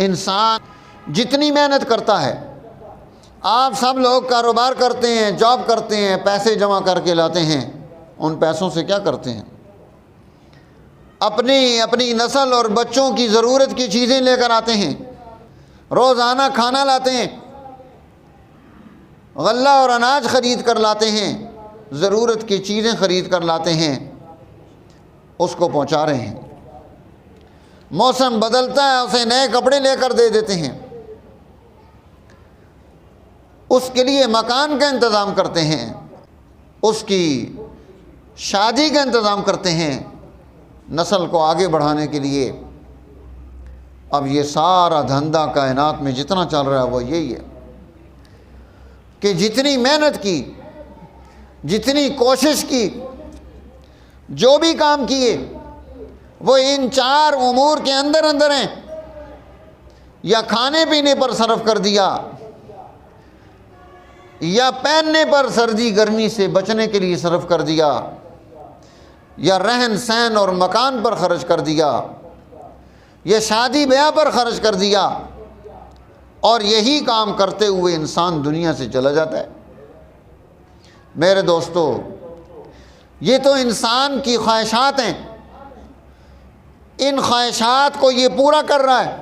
انسان جتنی محنت کرتا ہے، آپ سب لوگ کاروبار کرتے ہیں، جاب کرتے ہیں، پیسے جمع کر کے لاتے ہیں، ان پیسوں سے کیا کرتے ہیں؟ اپنی نسل اور بچوں کی ضرورت کی چیزیں لے کر آتے ہیں، روزانہ کھانا لاتے ہیں، غلہ اور اناج خرید کر لاتے ہیں، ضرورت کی چیزیں خرید کر لاتے ہیں، اس کو پہنچا رہے ہیں۔ موسم بدلتا ہے، اسے نئے کپڑے لے کر دے دیتے ہیں، اس کے لیے مکان کا انتظام کرتے ہیں، اس کی شادی کا انتظام کرتے ہیں، نسل کو آگے بڑھانے کے لیے۔ اب یہ سارا دھندا کائنات میں جتنا چل رہا ہے وہ یہی ہے کہ جتنی محنت کی، جتنی کوشش کی، جو بھی کام کیے، وہ ان چار امور کے اندر ہیں۔ یا کھانے پینے پر صرف کر دیا، یا پہننے پر سردی گرمی سے بچنے کے لیے صرف کر دیا، یا رہن سہن اور مکان پر خرچ کر دیا، یا شادی بیاہ پر خرچ کر دیا، اور یہی کام کرتے ہوئے انسان دنیا سے چلا جاتا ہے۔ میرے دوستو، یہ تو انسان کی خواہشات ہیں، ان خواہشات کو یہ پورا کر رہا ہے،